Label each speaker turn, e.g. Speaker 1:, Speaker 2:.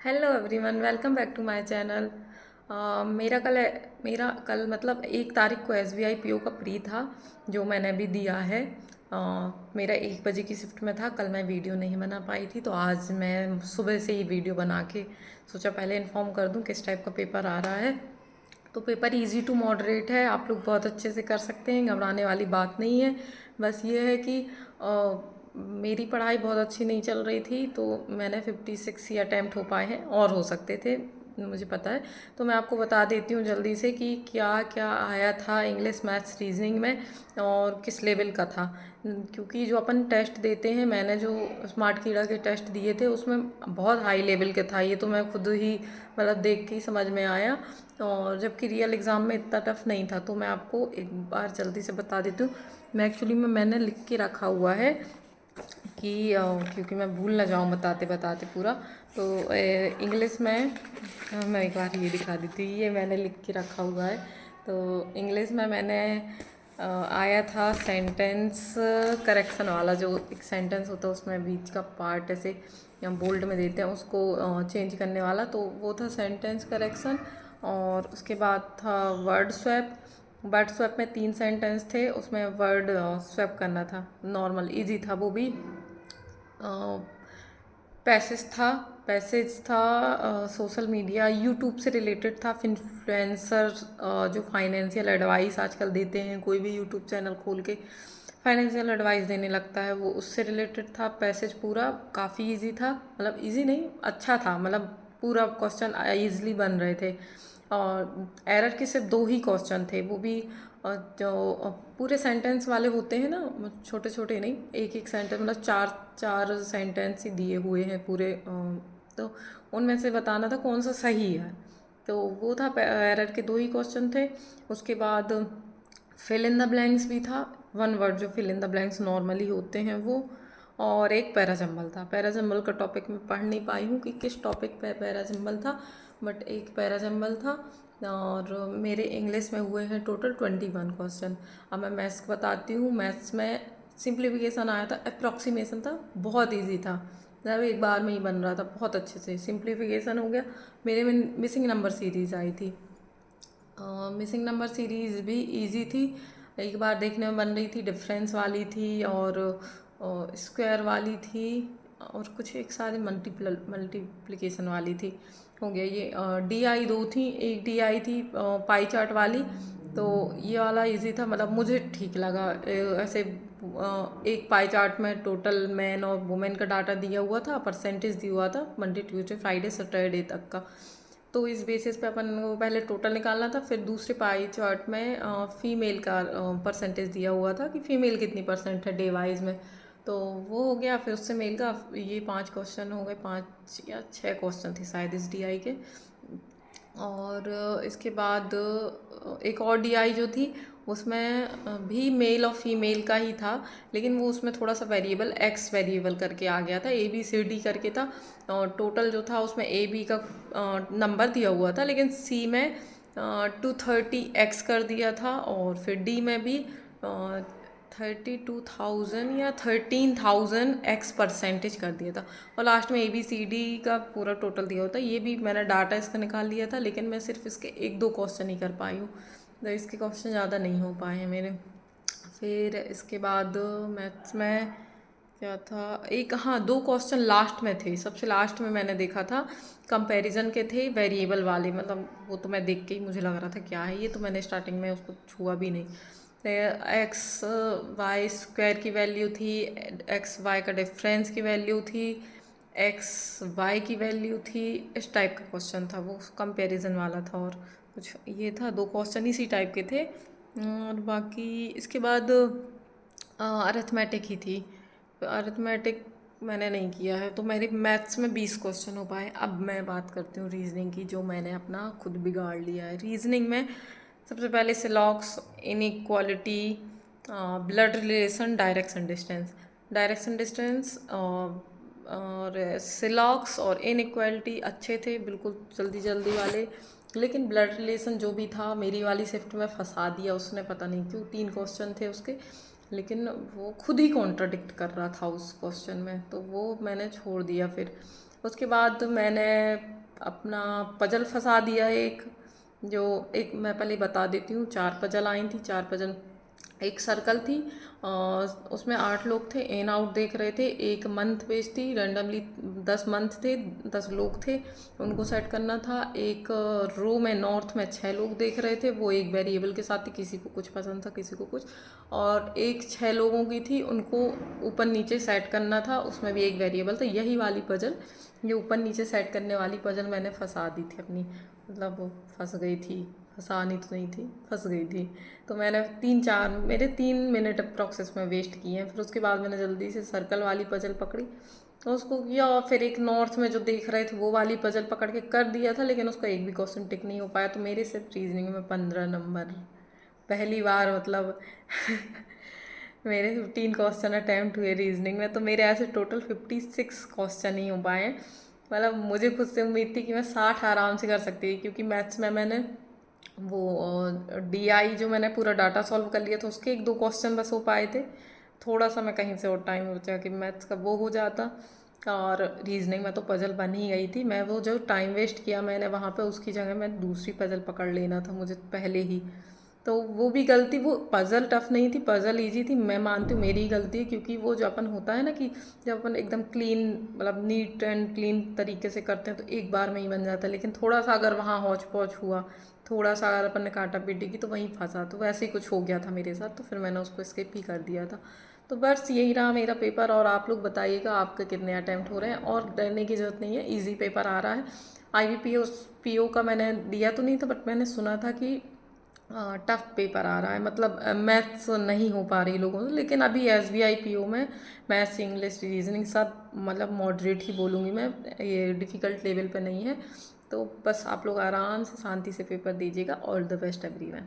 Speaker 1: Hello everyone, welcome back to my channel. मेरा कल मतलब 1 तारीख को एसबीआई पीओ का प्री था, जो मैंने अभी दिया है। मेरा 1 बजे की शिफ्ट में था। कल मैं वीडियो नहीं बना पाई थी, तो आज मैं सुबह से ही वीडियो बना के सोचा पहले इन्फॉर्म कर दूं किस टाइप का पेपर आ रहा है। तो पेपर इजी टू मॉडरेट है, आप लोग बहुत अच्छे से कर सकते हैं, घबराने वाली बात नहीं है। बस ये है कि मेरी पढ़ाई बहुत अच्छी नहीं चल रही थी, तो मैंने 56 ही अटैम्प्ट हो पाए हैं, और हो सकते थे, मुझे पता है। तो मैं आपको बता देती हूँ जल्दी से कि क्या क्या आया था इंग्लिश, मैथ्स, रीजनिंग में, और किस लेवल का था। क्योंकि जो अपन टेस्ट देते हैं, मैंने जो स्मार्ट कीड़ा के टेस्ट दिए थे उसमें बहुत हाई लेवल के था। ये तो मैं खुद ही मतलब देख के ही समझ में आया, और जबकि रियल एग्ज़ाम में इतना टफ नहीं था। तो मैं आपको एक बार जल्दी से बता देती हूँ। मैंने लिख के रखा हुआ है कि क्योंकि मैं भूल ना जाऊँ बताते बताते पूरा। तो इंग्लिश में मैं एक बार ये दिखा देती हूँ, ये मैंने लिख के रखा हुआ है। तो इंग्लिश में मैंने आया था सेंटेंस करेक्शन वाला। जो एक सेंटेंस होता है उसमें बीच का पार्ट ऐसे बोल्ड में देते हैं, उसको चेंज करने वाला, तो वो था सेंटेंस करेक्शन। और उसके बाद था वर्ड स्वैप। वर्ड स्वैप में 3 सेंटेंस थे, उसमें वर्ड स्वैप करना था। नॉर्मल इजी था वो भी। पैसेज था पैसेज था सोशल मीडिया, यूट्यूब से रिलेटेड था। इन्फ्लुएंसर जो फाइनेंशियल एडवाइस आजकल देते हैं, कोई भी यूट्यूब चैनल खोल के फाइनेंशियल एडवाइस देने लगता है, वो उससे रिलेटेड था। पैसेज पूरा काफ़ी इजी था, मतलब इजी नहीं, अच्छा था, मतलब पूरा क्वेश्चन ईजिली बन रहे थे। और एरर के सिर्फ 2 ही क्वेश्चन थे, वो भी जो पूरे सेंटेंस वाले होते हैं ना, छोटे छोटे नहीं, एक एक सेंटेंस, मतलब चार चार सेंटेंस ही दिए हुए हैं पूरे। तो उनमें से बताना था कौन सा सही है। तो वो था, एरर के 2 ही क्वेश्चन थे। उसके बाद फिल इन द ब्लैंक्स भी था। 1 वर्ड जो fill in the blanks normally होते हैं वो। और एक पैराजम्बल था। पैराजम्बल का टॉपिक मैं पढ़ नहीं पाई हूँ कि किस टॉपिक पे पैराजम्बल था, बट एक पैराजम्बल था। और मेरे इंग्लिश में हुए हैं टोटल 21 क्वेश्चन। अब मैं मैथ्स बताती हूँ। मैथ्स में सिंप्लीफिकेशन आया था, अप्रॉक्सीमेशन था, बहुत इजी था, मतलब एक बार में ही बन रहा था बहुत अच्छे से। सिंप्लीफिकेशन हो गया। मेरे में मिसिंग नंबर सीरीज़ आई थी। मिसिंग नंबर सीरीज़ भी इजी थी, एक बार देखने में बन रही थी। डिफरेंस वाली थी, और स्क्वायर वाली थी, और कुछ एक सारे मल्टीप्लिकेशन वाली थी। हो गया ये। डी आई 2 थी, एक डी आई थी पाई चार्ट वाली। तो ये वाला इजी था, मतलब मुझे ठीक लगा। ऐसे एक पाई चार्ट में टोटल मैन और वुमेन का डाटा दिया हुआ था, परसेंटेज दिया हुआ था, मंडे ट्यूसडे फ्राइडे सैटरडे तक का। तो इस बेसिस पे अपन को पहले टोटल निकालना था, फिर दूसरे पाई चार्ट में फीमेल का परसेंटेज दिया हुआ था कि फीमेल कितनी परसेंट है डे वाइज में। तो वो हो गया, फिर उससे मेल का ये 5 क्वेश्चन हो गए, 5 या 6 क्वेश्चन थे शायद इस डीआई के। और इसके बाद एक और डीआई जो थी, उसमें भी मेल और फीमेल का ही था, लेकिन वो उसमें थोड़ा सा वेरिएबल एक्स वेरिएबल करके आ गया था, ए बी सी डी करके था। और टोटल जो था उसमें ए बी का नंबर दिया हुआ था, लेकिन सी में 230 एक्स कर दिया था, और फिर डी में भी 32,000 या 13,000 एक्स परसेंटेज कर दिया था। और लास्ट में ए बी सी डी का पूरा टोटल दिया होता है। ये भी मैंने डाटा इसका निकाल लिया था, लेकिन मैं सिर्फ इसके 1-2 क्वेश्चन ही कर पाई हूँ, तो इसके क्वेश्चन ज़्यादा नहीं हो पाए हैं मेरे। फिर इसके बाद मैथ्स में क्या था, एक, हाँ, 2 क्वेश्चन लास्ट में थे, सबसे लास्ट में मैंने देखा था। कंपैरिजन के थे, वेरिएबल वाले, मतलब वो तो मैं देख के ही मुझे लग रहा था क्या है ये, तो मैंने स्टार्टिंग में उसको छुआ भी नहीं। एक्स वाई स्क्वायर की वैल्यू थी, एक्स वाई का डिफरेंस की वैल्यू थी, एक्स वाई की वैल्यू थी, इस टाइप का क्वेश्चन था वो, कंपैरिजन वाला था। और कुछ ये था, 2 क्वेश्चन इसी टाइप के थे। और बाकी इसके बाद अरिथमेटिक ही थी। अरिथमेटिक मैंने नहीं किया है, तो मेरे मैथ्स में 20 क्वेश्चन हो पाए। अब मैं बात करती हूँ रीजनिंग की, जो मैंने अपना खुद बिगाड़ लिया है। रीजनिंग में सबसे पहले सिलॉक्स, inequality, blood relation, direction distance. Direction distance और सिलॉक्स और इनइक्वालिटी अच्छे थे, बिल्कुल जल्दी जल्दी वाले। लेकिन ब्लड रिलेशन जो भी था, मेरी वाली शिफ्ट में फंसा दिया उसने, पता नहीं क्यों। 3 क्वेश्चन थे उसके, लेकिन वो खुद ही कॉन्ट्राडिक्ट कर रहा था उस क्वेश्चन में, तो वो मैंने छोड़ दिया फिर। उसके बाद मैंने अपना पजल फंसा दिया एक, जो एक मैं पहले बता देती हूँ। 4 पजल आई थी, 4 पजल, एक सर्कल थी, उसमें 8 लोग थे, इन आउट देख रहे थे। एक मंथ पेज थी, रैंडमली 10 मंथ थे, 10 लोग थे, उनको सेट करना था। एक रो में नॉर्थ में 6 लोग देख रहे थे, वो एक वेरिएबल के साथ थी, किसी को कुछ पसंद था किसी को कुछ। और एक 6 लोगों की थी, उनको ऊपर नीचे सेट करना था, उसमें भी एक वेरिएबल था। यही वाली पजल, ये ऊपर नीचे सेट करने वाली पजल मैंने फंसा दी थी अपनी, मतलब वो फंस गई थी, फंसानी तो नहीं थी, फंस गई थी। तो मैंने 3 मिनट प्रोसेस में वेस्ट किए हैं। फिर उसके बाद मैंने जल्दी से सर्कल वाली पजल पकड़ी, तो उसको किया, और फिर एक नॉर्थ में जो देख रहे थे वो वाली पजल पकड़ के कर दिया था, लेकिन उसका एक भी क्वेश्चन टिक नहीं हो पाया। तो मेरे सिर्फ रीजनिंग में 15 नंबर, पहली बार मतलब मेरे 15 क्वेश्चन अटैम्प्ट हुए रीजनिंग में, तो मेरे ऐसे टोटल 56 क्वेश्चन ही हो पाए हैं। मतलब मुझे खुद से उम्मीद थी कि मैं 60 आराम से कर सकती थी, क्योंकि मैथ्स में मैंने वो DI जो मैंने पूरा डाटा सॉल्व कर लिया था, उसके 1-2 क्वेश्चन बस हो पाए थे। थोड़ा सा मैं कहीं से और टाइम बचा कि मैथ्स का वो हो जाता। और रीजनिंग में तो पजल बन ही गई थी। मैं वो जो टाइम वेस्ट किया मैंने वहाँ पे, उसकी जगह मैं दूसरी पजल पकड़ लेना था मुझे पहले ही। तो वो भी गलती, वो पजल टफ नहीं थी, पजल इजी थी, मैं मानती हूँ मेरी ही गलती है। क्योंकि वो जो अपन होता है ना कि जब अपन एकदम क्लीन, मतलब नीट एंड क्लीन तरीके से करते हैं तो एक बार में ही बन जाता है। लेकिन थोड़ा सा अगर वहाँ हौच पौच हुआ, थोड़ा सा अगर अपन ने काटा पीटी की, तो वहीं फंसा। तो वैसे ही कुछ हो गया था मेरे साथ, तो फिर मैंने उसको स्किप ही कर दिया था। तो बस यही रहा मेरा पेपर। और आप लोग बताइएगा आपके कितने अटैम्प्ट हो रहे हैं। और डरने की ज़रूरत नहीं है, ईजी पेपर आ रहा है। IBPO का मैंने दिया तो नहीं था, बट मैंने सुना था कि टफ पेपर आ रहा है, मतलब मैथ्स नहीं हो पा रही लोगों से। लेकिन अभी SBI PO में मैथ्स, इंग्लिश, रीजनिंग सब मतलब मॉडरेट ही बोलूँगी मैं, ये डिफ़िकल्ट लेवल पे नहीं है। तो बस आप लोग आराम से शांति से पेपर दीजिएगा। All the best everyone.